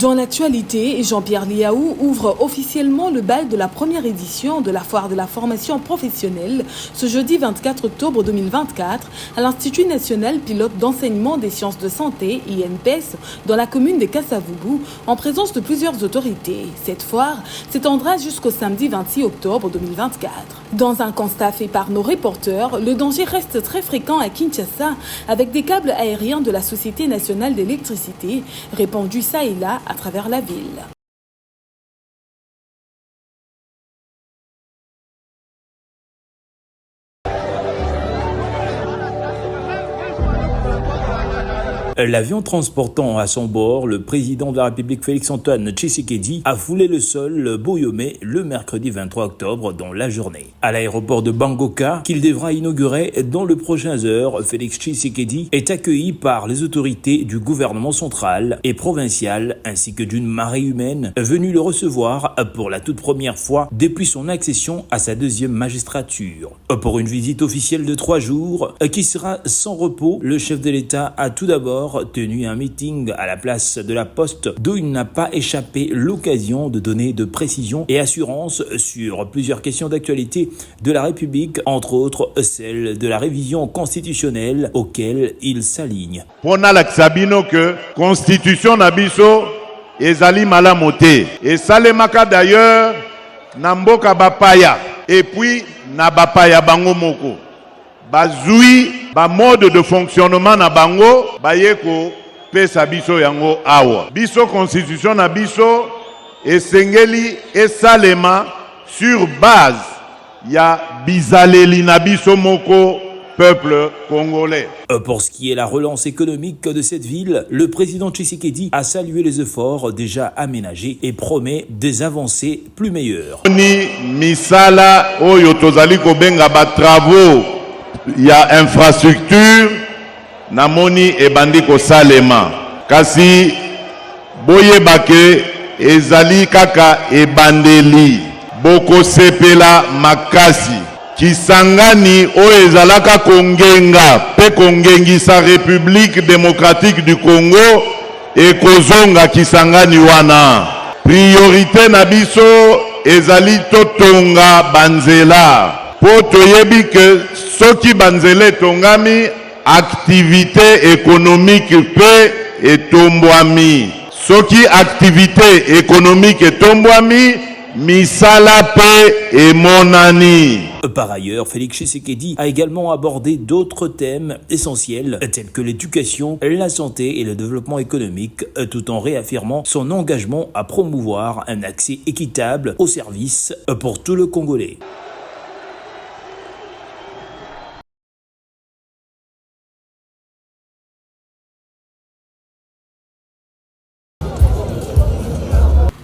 Dans l'actualité, Jean-Pierre Liaou ouvre officiellement le bal de la première édition de la foire de la formation professionnelle ce jeudi 24 octobre 2024 à l'Institut national pilote d'enseignement des sciences de santé, INPS, dans la commune de Kasavubu, en présence de plusieurs autorités. Cette foire s'étendra jusqu'au samedi 26 octobre 2024. Dans un constat fait par nos reporters, le danger reste très fréquent à Kinshasa avec des câbles aériens de la Société nationale d'électricité répandus ça et là à travers la ville. L'avion transportant à son bord le président de la République Félix-Antoine Tshisekedi a foulé le sol Boyomé le mercredi 23 octobre dans la journée. À l'aéroport de Bangoka, qu'il devra inaugurer dans les prochaines heures, Félix Tshisekedi est accueilli par les autorités du gouvernement central et provincial ainsi que d'une marée humaine venue le recevoir pour la toute première fois depuis son accession à sa deuxième magistrature. Pour une visite officielle de 3 jours qui sera sans repos, le chef de l'État a tout d'abord tenu un meeting à la place de la Poste d'où il n'a pas échappé l'occasion de donner de précisions et assurances sur plusieurs questions d'actualité de la République, entre autres celle de la révision constitutionnelle auquel il s'aligne. Pona la Sabino que constitution nabiso ezali malamote et salemaka d'ailleurs namboka bapaya et puis na bapaya bango moko bazui ba mode de fonctionnement na bango bayeko pesa biso yango awa biso constitution na biso esengeli esalema sur base ya bizaleli na biso moko peuple congolais. Pour ce qui est la relance économique de cette ville, le président Tshisekedi a salué les efforts déjà aménagés et promet des avancées plus meilleures. Ni misala oyo tozali kobenga ba travaux ya infrastructure namoni ebandi kosalema kasi boyebake ezali kaka ebandeli bokosepela makasi kisangani oyo ezalaka kongenga pe kongengisa République démocratique du Congo ekozonga kisangani wana priorité na biso ezali totonga banzela po toyebi ke soki banzela etongami activité économique pe etombwami soki activité économique etombwami misala pe emonani. Par ailleurs, Félix Tshisekedi a également abordé d'autres thèmes essentiels tels que l'éducation, la santé et le développement économique, tout en réaffirmant son engagement à promouvoir un accès équitable aux services pour tout le Congolais.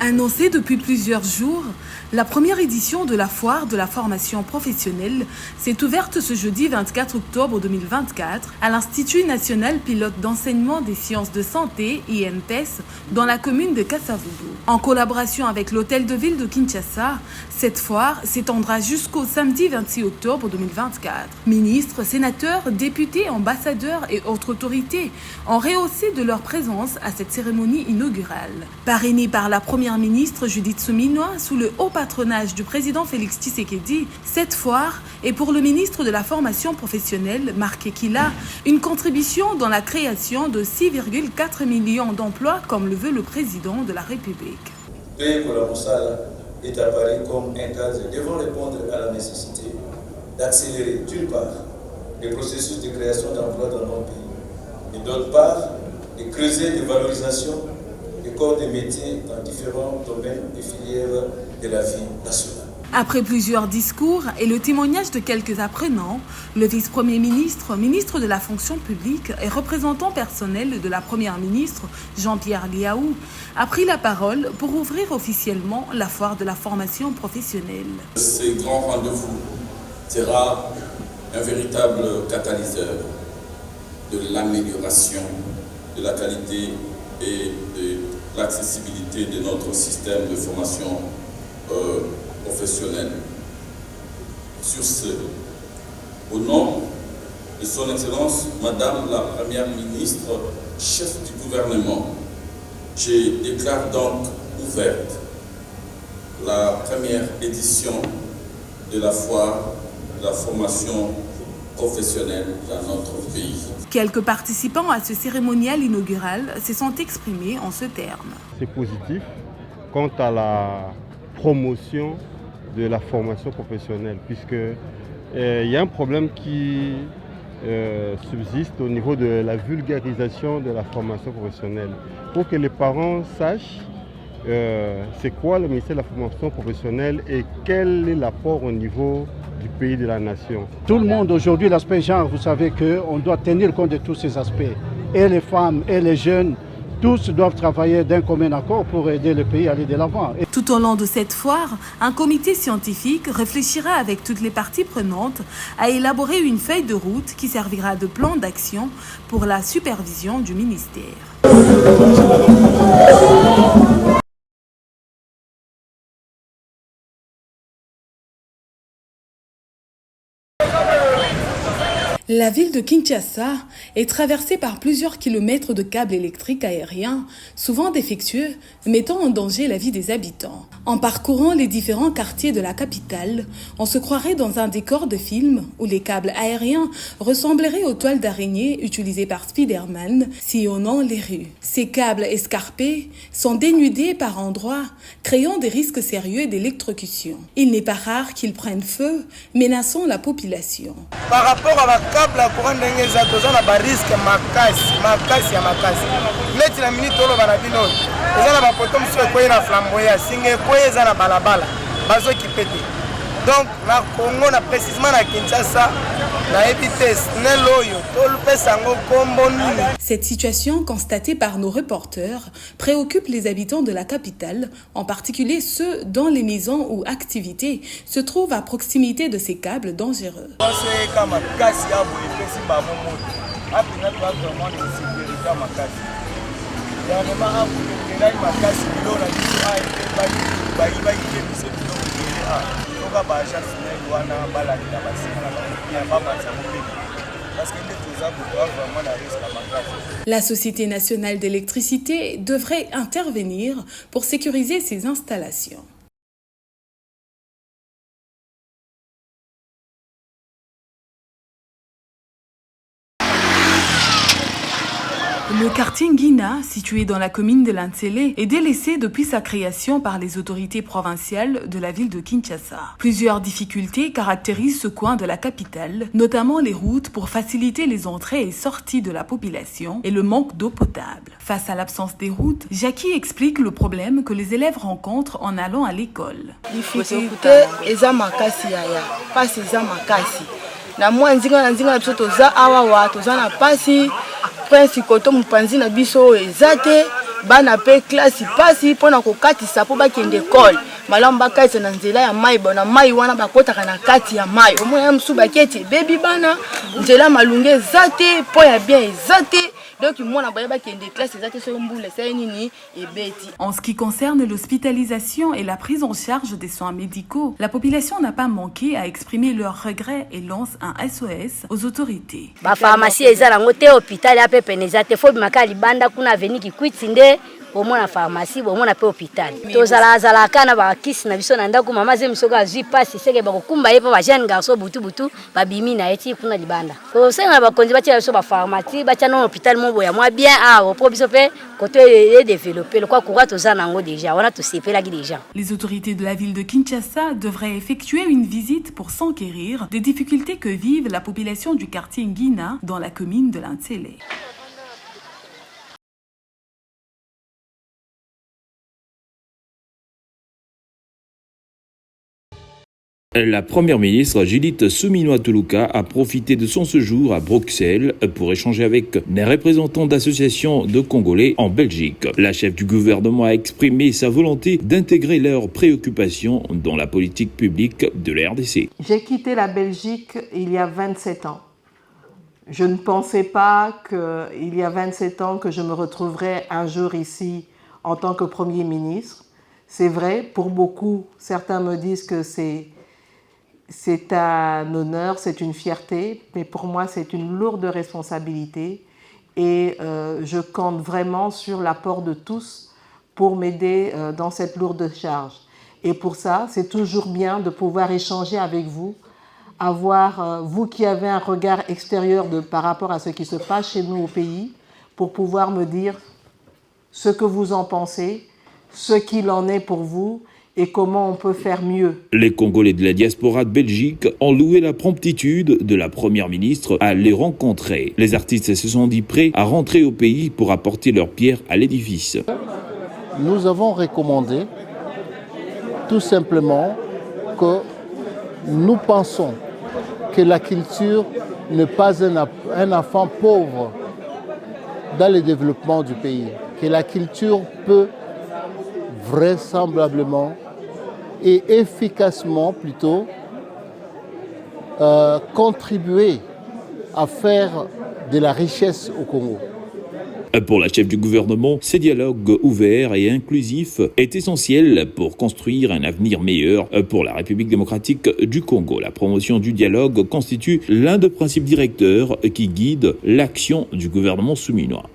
Annoncée depuis plusieurs jours, la première édition de la foire de la formation professionnelle s'est ouverte ce jeudi 24 octobre 2024 à l'Institut national pilote d'enseignement des sciences de santé, INPS, dans la commune de Kasavubu. En collaboration avec l'hôtel de ville de Kinshasa, cette foire s'étendra jusqu'au samedi 26 octobre 2024. Ministres, sénateurs, députés, ambassadeurs et autres autorités ont rehaussé de leur présence à cette cérémonie inaugurale. Parrainée par la première ministre Judith Suminwa sous le haut patronage du président Félix Tshisekedi, cette foire est pour le ministre de la formation professionnelle, Marc Ekila, une contribution dans la création de 6,4 millions d'emplois comme le veut le président de la République. Est apparu comme un cadre devant répondre à la nécessité d'accélérer d'une part les processus de création d'emplois dans nos pays et d'autre part de creuser les valorisations des corps de métiers dans différents domaines et filières de la vie nationale. Après plusieurs discours et le témoignage de quelques apprenants, le vice-premier ministre, ministre de la fonction publique et représentant personnel de la première ministre, Jean-Pierre Liaou, a pris la parole pour ouvrir officiellement la foire de la formation professionnelle. Ce grand rendez-vous sera un véritable catalyseur de l'amélioration de la qualité et de l'accessibilité de notre système de formation professionnelle. Sur ce, au nom de son Excellence, Madame la Première ministre, chef du gouvernement, Je déclare donc ouverte la première édition de la foire de la formation professionnelle dans notre pays. Quelques participants à ce cérémonial inaugural se sont exprimés en ce terme. C'est positif quant à la promotion de la formation professionnelle, puisque il y a un problème qui subsiste au niveau de la vulgarisation de la formation professionnelle. Pour que les parents sachent c'est quoi le ministère de la formation professionnelle et quel est l'apport au niveau du pays, de la nation. Tout le monde aujourd'hui, l'aspect genre, vous savez qu'on doit tenir compte de tous ces aspects. Et les femmes et les jeunes, tous doivent travailler d'un commun accord pour aider le pays à aller de l'avant. Tout au long de cette foire, un comité scientifique réfléchira avec toutes les parties prenantes à élaborer une feuille de route qui servira de plan d'action pour la supervision du ministère. La ville de Kinshasa est traversée par plusieurs kilomètres de câbles électriques aériens, souvent défectueux, mettant en danger la vie des habitants. En parcourant les différents quartiers de la capitale, on se croirait dans un décor de film où les câbles aériens ressembleraient aux toiles d'araignée utilisées par Spider-Man, sillonnant les rues. Ces câbles escarpés sont dénudés par endroits, créant des risques sérieux d'électrocution. Il n'est pas rare qu'ils prennent feu, menaçant la population. Par rapport à la la courant ndenge za toza na ba risque makasi ya makasi neti na minute olo bana bino eza na ba poto mso ekoyi na flamboya singe ekoyi eza na balabala bazo kipete donc na Congo na précisément na Kinshasa na ebites neloyo tolupesa ngo kombo nini. Cette situation constatée par nos reporters préoccupe les habitants de la capitale, en particulier ceux dont les maisons ou activités se trouvent à proximité de ces câbles dangereux. La Société nationale d'électricité devrait intervenir pour sécuriser ces installations. Le quartier Nguina, situé dans la commune de Lantsele, est délaissé depuis sa création par les autorités provinciales de la ville de Kinshasa. Plusieurs difficultés caractérisent ce coin de la capitale, notamment les routes pour faciliter les entrées et sorties de la population et le manque d'eau potable. Face à l'absence des routes, Jackie explique le problème que les élèves rencontrent en allant à l'école. Difficulté eza makasi yaya, pasi eza makasi. Na mwa nzinga na biso toza awa wa toza na pasi. Prince koto mupanzi na biso ezate bana pe classe pasi pona ko katisa po bakende école malamba kaisa na nzela ya mai bona mai wana bakotaka na kati ya mai omona msu baketi baby bana nzela malunge ezate po ya bien ezate. En ce qui concerne l'hospitalisation et la prise en charge des soins médicaux, la population n'a pas manqué à exprimer leurs regrets et lance un SOS aux autorités. Ba pharmacie ezalango te hôpital ya pepe nezate fo makali banda kuna veni ki kwitsinde bomona pharmacie bomona pe hôpital. Tozala kana ba kisi na biso na ndako mama ze misoka azwi pasi seke ba kokumba yepa ba jeune garçon butu babimi na eti kuna libanda. To senga ba konzi batia biso ba pharmacie batia no hôpital mo ya moi bien au probiso pe côté développer le quoi courant tozana ngo déjà on a tout sepela qui déjà. Les autorités de la ville de Kinshasa devraient effectuer une visite pour s'enquérir des difficultés que vivent la population du quartier Nguina dans la commune de Lantsele. La première ministre Judith Suminwa-Tuluka a profité de son séjour à Bruxelles pour échanger avec les représentants d'associations de Congolais en Belgique. La chef du gouvernement a exprimé sa volonté d'intégrer leurs préoccupations dans la politique publique de la RDC. J'ai quitté la Belgique il y a 27 ans. Je ne pensais pas qu'il y a 27 ans que je me retrouverais un jour ici en tant que Premier ministre. C'est vrai, pour beaucoup, certains me disent que c'est un honneur, c'est une fierté, mais pour moi, c'est une lourde responsabilité et je compte vraiment sur l'apport de tous pour m'aider dans cette lourde charge. Et pour ça, c'est toujours bien de pouvoir échanger avec vous, avoir, vous qui avez un regard extérieur par rapport à ce qui se passe chez nous au pays, pour pouvoir me dire ce que vous en pensez, ce qu'il en est pour vous et comment on peut faire mieux. Les Congolais de la diaspora de Belgique ont loué la promptitude de la Première ministre à les rencontrer. Les artistes se sont dit prêts à rentrer au pays pour apporter leur pierre à l'édifice. Nous avons recommandé tout simplement que nous pensons que la culture n'est pas un enfant pauvre dans le développement du pays, que la culture peut vraisemblablement et efficacement plutôt contribuer à faire de la richesse au Congo. Pour la chef du gouvernement, ces dialogues ouverts et inclusifs est essentiel pour construire un avenir meilleur pour la République démocratique du Congo. La promotion du dialogue constitue l'un des principes directeurs qui guide l'action du gouvernement souminois.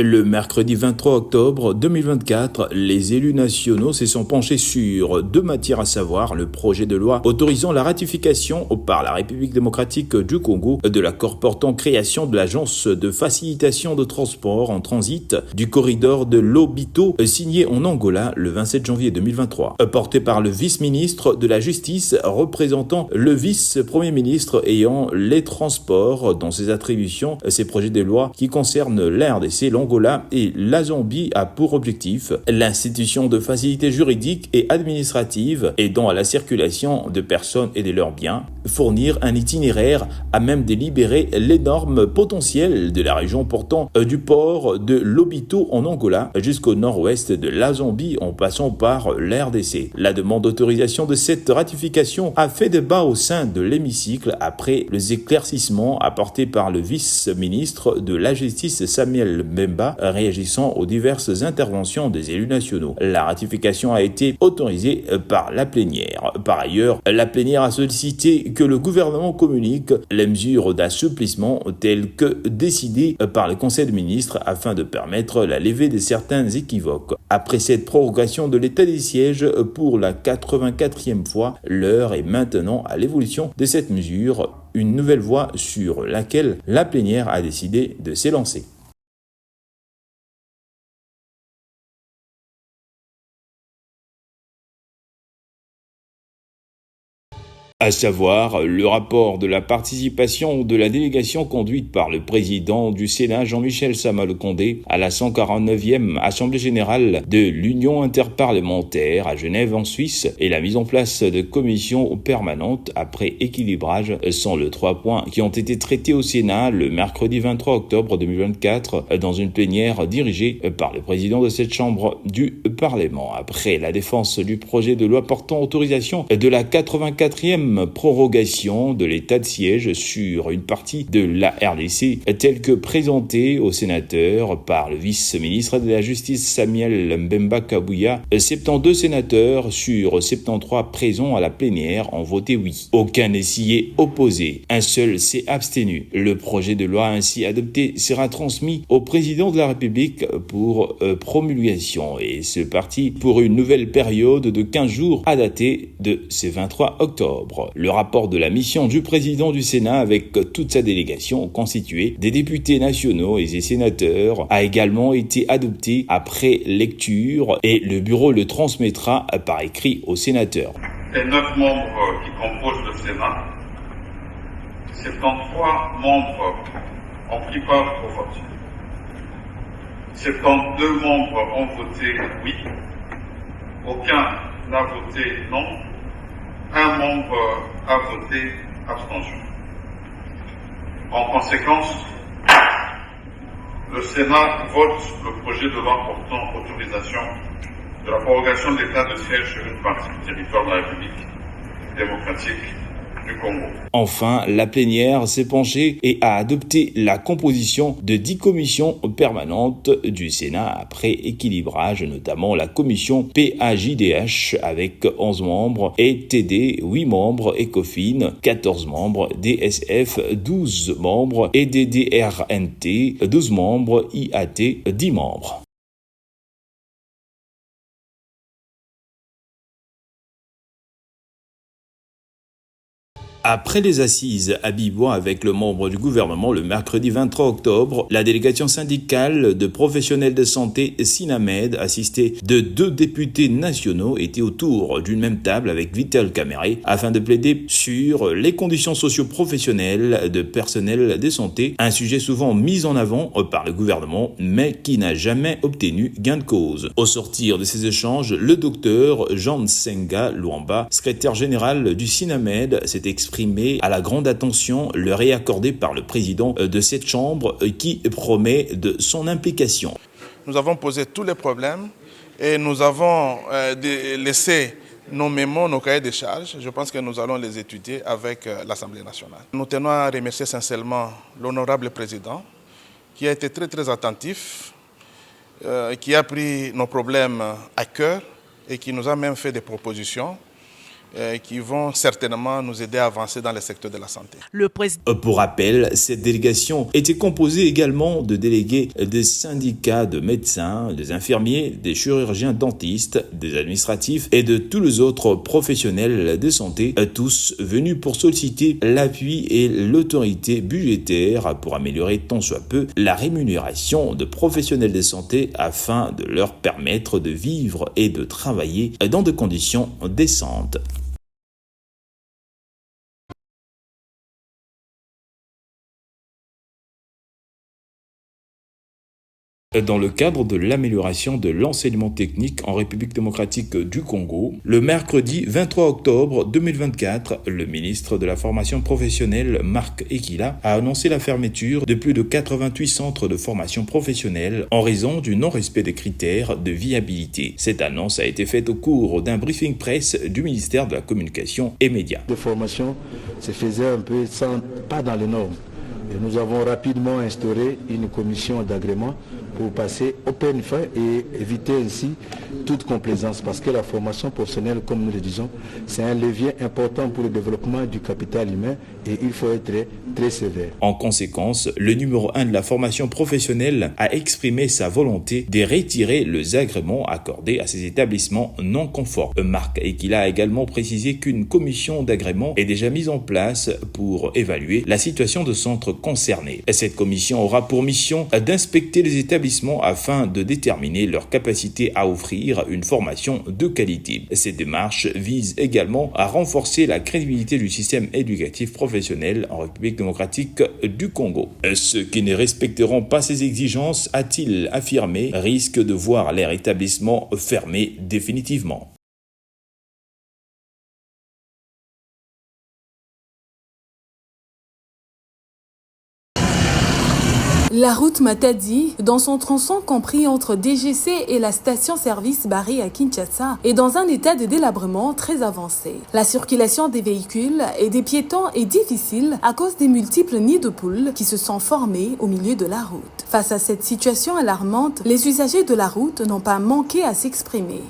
Le mercredi 23 octobre 2024, les élus nationaux se sont penchés sur deux matières, à savoir le projet de loi autorisant la ratification par la République démocratique du Congo de l'accord portant création de l'agence de facilitation de transport en transit du corridor de Lobito, signé en Angola le 27 janvier 2023, porté par le vice-ministre de la Justice représentant le vice-premier ministre ayant les transports dans ses attributions. Ces projets de loi qui concernent la RDC, l'Angola et la Zambie a pour objectif l'institution de facilités juridiques et administratives aidant à la circulation de personnes et de leurs biens, fournir un itinéraire à même de libérer l'énorme potentiel de la région portant du port de Lobito en Angola jusqu'au nord-ouest de la Zambie en passant par la RDC. La demande d'autorisation de cette ratification a fait débat au sein de l'hémicycle après les éclaircissements apportés par le vice-ministre de la Justice Samuel Mbemba réagissant aux diverses interventions des élus nationaux. La ratification a été autorisée par la plénière. Par ailleurs, la plénière a sollicité que le gouvernement communique les mesures d'assouplissement telles que décidées par le Conseil des ministres afin de permettre la levée de certains équivoques. Après cette prorogation de l'état des sièges pour la 84e fois, l'heure est maintenant à l'évolution de cette mesure, une nouvelle voie sur laquelle la plénière a décidé de s'élancer. À savoir le rapport de la participation de la délégation conduite par le président du Sénat Jean-Michel Sama-Lukonde à la 149e Assemblée générale de l'Union interparlementaire à Genève en Suisse et la mise en place de commissions permanentes après équilibrage sont les 3 points qui ont été traités au Sénat le mercredi 23 octobre 2024 dans une plénière dirigée par le président de cette chambre du Parlement. Après la défense du projet de loi portant autorisation de la 84e prorogation de l'état de siège sur une partie de la RDC telle que présentée aux sénateurs par le vice-ministre de la Justice Samuel Mbemba Kabouya, 72 sénateurs sur 73 présents à la plénière ont voté oui. Aucun n'est s'y est opposé, un seul s'est abstenu. Le projet de loi ainsi adopté sera transmis au président de la République pour promulgation et ce parti pour une nouvelle période de 15 jours à dater de ce 23 octobre. Le rapport de la mission du président du Sénat avec toute sa délégation constituée des députés nationaux et des sénateurs a également été adopté après lecture et le bureau le transmettra par écrit aux sénateurs. Les 9 membres qui composent le Sénat, 73 membres ont pris part au vote. 72 membres ont voté oui, aucun n'a voté non. Un membre a voté abstention. En conséquence, le Sénat vote le projet de loi portant autorisation de la prorogation de l'état de siège sur une partie du territoire de la République démocratique du Congo. Enfin, la plénière s'est penchée et a adopté la composition de 10 commissions permanentes du Sénat après équilibrage, notamment la commission PAJDH avec 11 membres, et TD 8 membres, ECOFIN 14 membres, DSF 12 membres et DDRNT 12 membres, IAT 10 membres. Après les assises à Bibois avec le membre du gouvernement le mercredi 23 octobre, la délégation syndicale de professionnels de santé Sinamed, assistée de 2 députés nationaux, était autour d'une même table avec Vital Caméré afin de plaider sur les conditions socio-professionnelles de personnel de santé, un sujet souvent mis en avant par le gouvernement mais qui n'a jamais obtenu gain de cause. Au sortir de ces échanges, le docteur Jean Nsenga Luamba, secrétaire général du Sinamed, s'est exprimé à la grande attention leur est accordée par le président de cette chambre qui promet de son implication. Nous avons posé tous les problèmes et nous avons laissé nos mémos, nos cahiers de charges. Je pense que nous allons les étudier avec l'Assemblée nationale. Nous tenons à remercier sincèrement l'honorable président qui a été très attentif, qui a pris nos problèmes à cœur et qui nous a même fait des propositions qui vont certainement nous aider à avancer dans le secteur de la santé. Pour rappel, cette délégation était composée également de délégués des syndicats de médecins, des infirmiers, des chirurgiens dentistes, des administratifs et de tous les autres professionnels de santé, tous venus pour solliciter l'appui et l'autorité budgétaire pour améliorer tant soit peu la rémunération de professionnels de santé afin de leur permettre de vivre et de travailler dans des conditions décentes. Dans le cadre de l'amélioration de l'enseignement technique en République démocratique du Congo, le mercredi 23 octobre 2024, le ministre de la formation professionnelle Marc Ekila a annoncé la fermeture de plus de 88 centres de formation professionnelle en raison du non-respect des critères de viabilité. Cette annonce a été faite au cours d'un briefing presse du ministère de la Communication et Médias. La formation se faisait un peu pas dans les normes. Et nous avons rapidement instauré une commission d'agrément pour passer au PNF et éviter ainsi toute complaisance parce que la formation professionnelle, comme nous le disons, c'est un levier important pour le développement du capital humain et il faut être très sévère. En conséquence, le numéro 1 de la formation professionnelle a exprimé sa volonté de retirer les agréments accordés à ces établissements non conformes. Marc Ekila a également précisé qu'une commission d'agrément est déjà mise en place pour évaluer la situation de centres concernés. Cette commission aura pour mission d'inspecter les établissements afin de déterminer leur capacité à offrir une formation de qualité. Cette démarche vise également à renforcer la crédibilité du système éducatif professionnel en République démocratique du Congo. Ceux qui ne respecteront pas ces exigences, a-t-il affirmé, risquent de voir leur établissement fermé définitivement. La route Matadi, dans son tronçon compris entre DGC et la station-service Barry à Kinshasa, est dans un état de délabrement très avancé. La circulation des véhicules et des piétons est difficile à cause des multiples nids de poules qui se sont formés au milieu de la route. Face à cette situation alarmante, les usagers de la route n'ont pas manqué à s'exprimer.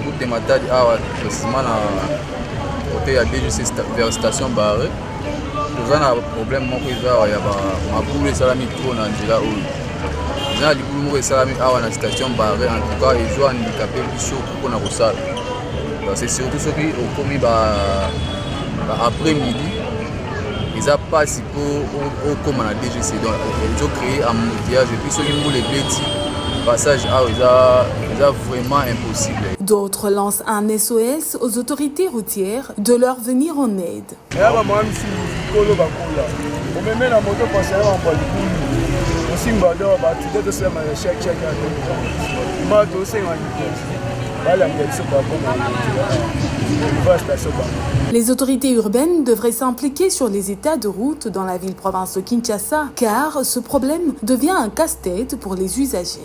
Route Matadi awa précisément na côté ya DGC vers station Barre toza na problème moko eza awa ya mabulu esalami trop na nzela oyo eza na libulu moko esalami awa na station Barre en tout cas ezo handicapé biso mpona kosala parce que surtout soki okomi après midi eza pasi mpo okóma na DGC donc ezocréer embouteillage et puis soki mbula ebeti passage est vraiment impossible. D'autres lancent un SOS aux autorités routières de leur venir en aide. Les autorités urbaines devraient s'impliquer sur les états de route dans la ville-province de Kinshasa, car ce problème devient un casse-tête pour les usagers.